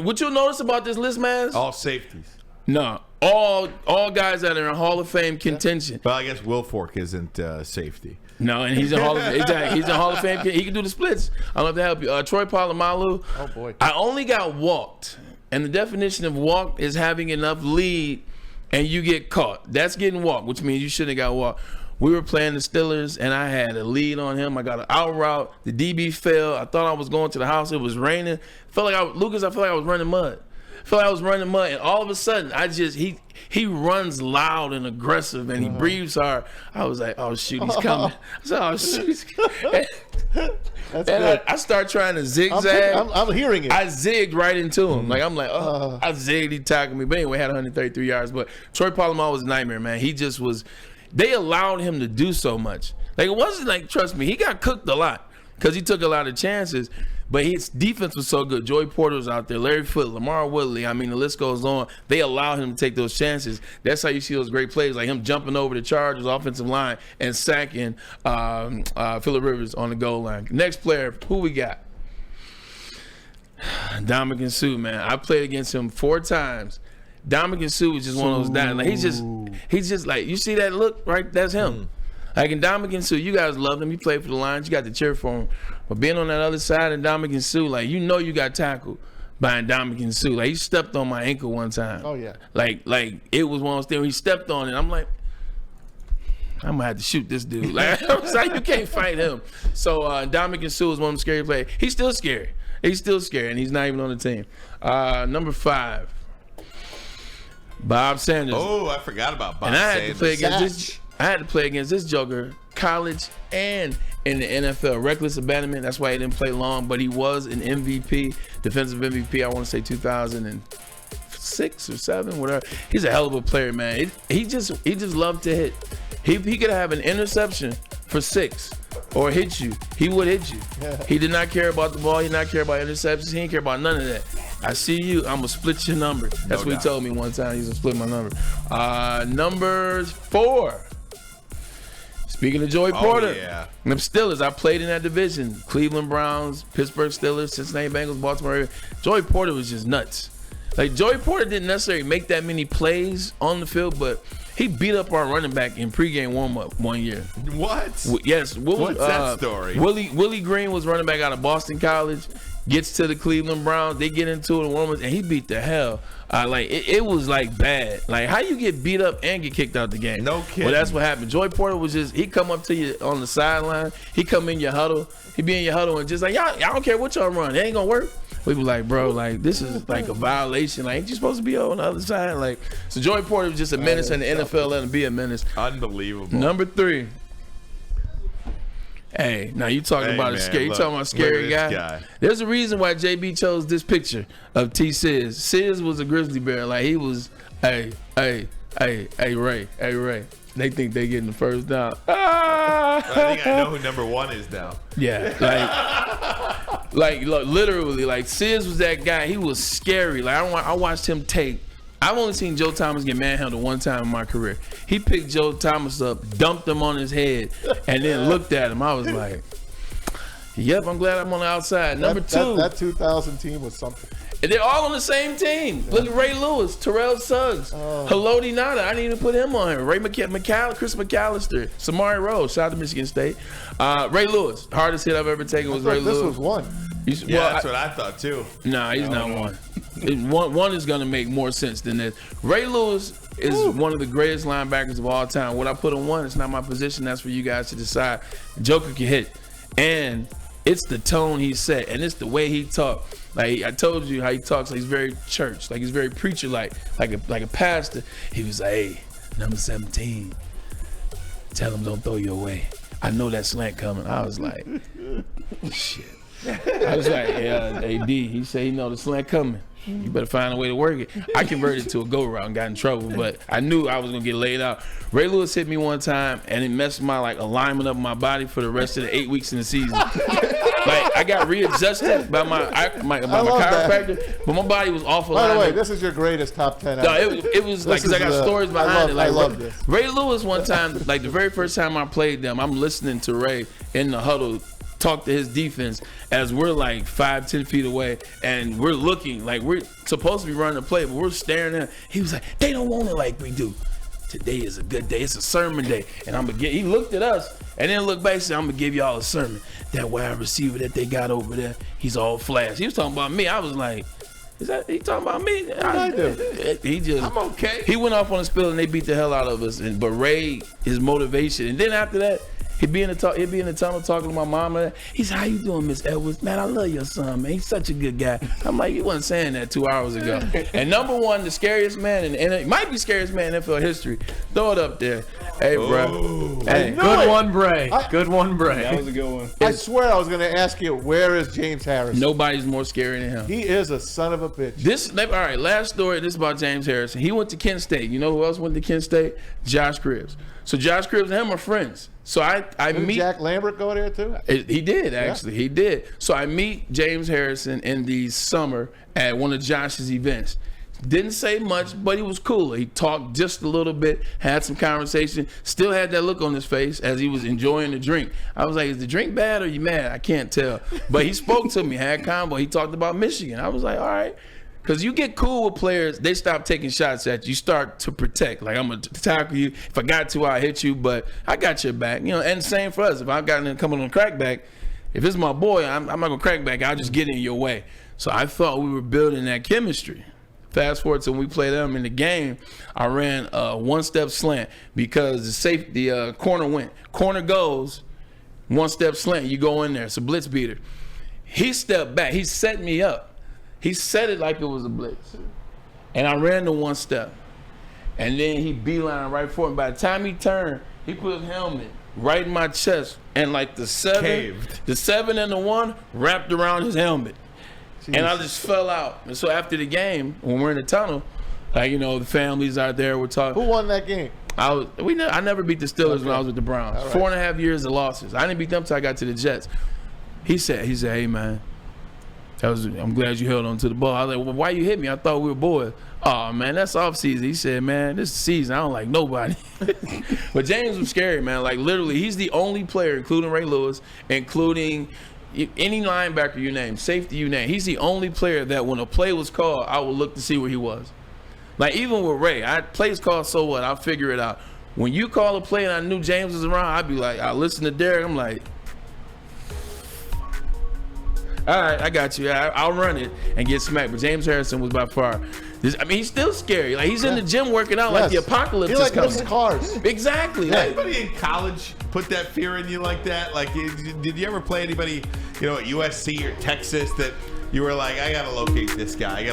What you'll notice about this list, man? All safeties. No, all guys that are in Hall of Fame contention. Well, I guess Wilfork isn't safety. No, and he's in Hall of exactly. He's in Hall of Fame. He can do the splits. I'd love to help you. Troy Polamalu. Oh boy. I only got walked, and the definition of walked is having enough lead, and you get caught. That's getting walked, which means you shouldn't have got walked. We were playing the Steelers, and I had a lead on him. I got an out route. The DB fell. I thought I was going to the house. It was raining. I felt like I was running mud. And all of a sudden, he runs loud and aggressive, and he breathes hard. I was like, oh, shoot, he's coming. I said, oh, shoot, he's coming. That's good. I start trying to zigzag. I'm hearing it. I zigged right into him. I zigged, he tackled me. But anyway, had 133 yards. But Troy Polamalu was a nightmare, man. He just was. They allowed him to do so much. Like, it wasn't like, trust me, he got cooked a lot because he took a lot of chances. But his defense was so good. Joey Porter was out there, Larry Foote, Lamar Woodley. I mean, the list goes on. They allowed him to take those chances. That's how you see those great plays, like him jumping over the Chargers' offensive line and sacking Phillip Rivers on the goal line. Next player, who we got? Ndamukong Suh, man. I played against him 4 times. Ndamukong Suh was just one of those guys. Like, he's just like, you see that look, right? That's him. Like in Ndamukong Suh, you guys loved him. You played for the Lions. You got to cheer for him. But being on that other side of Ndamukong Suh, like, you know you got tackled by Ndamukong Suh. Like, he stepped on my ankle one time. Oh, yeah. Like it was one of those things where he stepped on it. I'm like, I'm going to have to shoot this dude. Like, I was like, you can't fight him. So Ndamukong Suh is one of them scary players. He's still scary. He's still scary, and he's not even on the team. Number 5. Bob Sanders. Oh, I forgot about Bob and I Sanders. had to play against this joker, college and in the NFL. Reckless abandonment. That's why he didn't play long, but he was an MVP, defensive MVP. I want to say 2006 or 7, whatever. He's a hell of a player, man. He just loved to hit. He could have an interception for 6 or hit you. He would hit you. Yeah. He did not care about the ball. He did not care about interceptions. He didn't care about none of that. I see you. I'm going to split your number. That's what he told me one time. He's going to split my number. Number 4. Speaking of Joey Porter. Yeah. Them Steelers. I played in that division. Cleveland Browns, Pittsburgh Steelers, Cincinnati Bengals, Baltimore Ravens. Joey Porter was just nuts. Like, Joey Porter didn't necessarily make that many plays on the field, but he beat up our running back in pregame warm-up one year. What? Yes. What's that story? Willie Green was running back out of Boston College, gets to the Cleveland Browns. They get into it in warm-ups, and he beat the hell. It was, like, bad. Like, how you get beat up and get kicked out the game? No kidding. Well, that's what happened. Joey Porter was just, he come up to you on the sideline. He come in your huddle. He be in your huddle and just like, y'all don't care what y'all run. It ain't going to work. We be like, bro, like, this is like a violation. Like, ain't you supposed to be on the other side? Like, so Joey Porter was just a menace, and the NFL let him be a menace. Unbelievable. Number 3. Hey, now you talking about scary. You talking about a scary guy. There's a reason why JB chose this picture of T. Sizz. Sizz was a grizzly bear. Like, he was, hey, Ray. They think they getting the first down. I think I know who number 1 is now. Yeah, like literally, like Sizz was that guy. He was scary. Like I watched him take. I've only seen Joe Thomas get manhandled one time in my career. He picked Joe Thomas up, dumped him on his head, and then looked at him. I was like, "Yep, I'm glad I'm on the outside." Number 2. That 2000 team was something. And they're all on the same team. Look at Ray Lewis, Terrell Suggs, Haloti Nada. I didn't even put him on here. Chris McAllister, Samari Rose, shout out to Michigan State. Ray Lewis, hardest hit I've ever taken was Ray Lewis. This was 1. That's what I thought too. Nah, he's not 1. One is going to make more sense than this. Ray Lewis is one of the greatest linebackers of all time. What I put on 1, it's not my position. That's for you guys to decide. Joker can hit. And it's the tone he set, and it's the way he talked. Like I told you how he talks, like he's very church, like he's very preacher-like a pastor. He was like, hey, number 17, tell him don't throw you away. I know that slant coming. I was like, shit. I was like, yeah, AD, he said he know the slant coming. You better find a way to work it. I converted to a go route and got in trouble, but I knew I was going to get laid out. Ray Lewis hit me one time, and it messed my alignment of my body for the rest of the 8 weeks in the season. I got readjusted by my chiropractor, but my body was off alignment. By the way, this is your greatest top 10 ever. No, it was like, because I got stories behind it. I love this. Ray Lewis one time, like the very first time I played them, I'm listening to Ray in the huddle talk to his defense as we're like 5-10 feet away, and we're looking like we're supposed to be running the play, but we're staring at. He was like, "They don't want it like we do. Today is a good day. It's a sermon day, and I'm gonna get." He looked at us and then looked back and said, "I'm gonna give y'all a sermon. That wide receiver that they got over there, he's all flash." He was talking about me. I was like, "Is that he talking about me?" I do. He just, I'm okay. He went off on a spill and they beat the hell out of us. But Ray, his motivation, and then after that, he'd be in the tunnel talking to my mom. He said, "How you doing, Miss Edwards? Man, I love your son, man. He's such a good guy." I'm like, "You wasn't saying that 2 hours ago." And number one, the scariest man in it might be scariest man in NFL history. Throw it up there. Hey, bro. Hey, Good one, Bray. Good one, Bray. That was a good one. I swear I was going to ask you, where is James Harrison? nobody's more scary than him. He is a son of a bitch. All right, last story. This is about James Harrison. He went to Kent State. You know who else went to Kent State? Josh Cribbs. So Josh Cribbs and him are friends. So I Did meet Jack Lambert go there too? He did, actually. He did. So I meet James Harrison in the summer at one of Josh's events. Didn't say much, but he was cool. He talked just a little bit, had some conversation, still had that look on his face as he was enjoying the drink. I was like, "Is the drink bad or you mad?" I can't tell. But he spoke to me, had combo. He talked about Michigan. I was like, all right. Because you get cool with players, they stop taking shots at you. You start to protect. Like, I'm going to tackle you. If I got to, I'll hit you, but I got your back. And same for us. If I've got him coming on crack back, if it's my boy, I'm not going to crack back. I'll just get in your way. So I thought we were building that chemistry. Fast forward to when we played them in the game, I ran a one-step slant because the corner went. Corner goes, one-step slant. You go in there. It's a blitz beater. He stepped back. He set me up. He said it like it was a blitz. And I ran the one step. And then he beeline right for me. By the time he turned, he put his helmet right in my chest. And like the 7 and the 1 wrapped around his helmet. Jeez. And I just fell out. And so after the game, when we're in the tunnel, like, the families out there were talking. Who won that game? I never beat the Steelers when I was with the Browns. Right. 4.5 years of losses. I didn't beat them until I got to the Jets. He said, "Hey, man. I'm glad you held on to the ball." I was like, "Well, why you hit me? I thought we were boys." "Oh, man, that's off season." He said, "Man, this is season. I don't like nobody." But James was scary, man. Like, literally, he's the only player, including Ray Lewis, including any linebacker you name, safety you name. He's the only player that when a play was called, I would look to see where he was. Like, even with Ray, plays called, so what? I'll figure it out. When you call a play and I knew James was around, I'd be like, I listen to Derek. I'm like, all right, I got you. I'll run it and get smacked. But James Harrison was by far. He's still scary. Like, he's in the gym working out like the apocalypse is coming. He like cars. Exactly. Did anybody in college put that fear in you like that? Like, did you ever play anybody, at USC or Texas that you were like, I gotta locate this guy.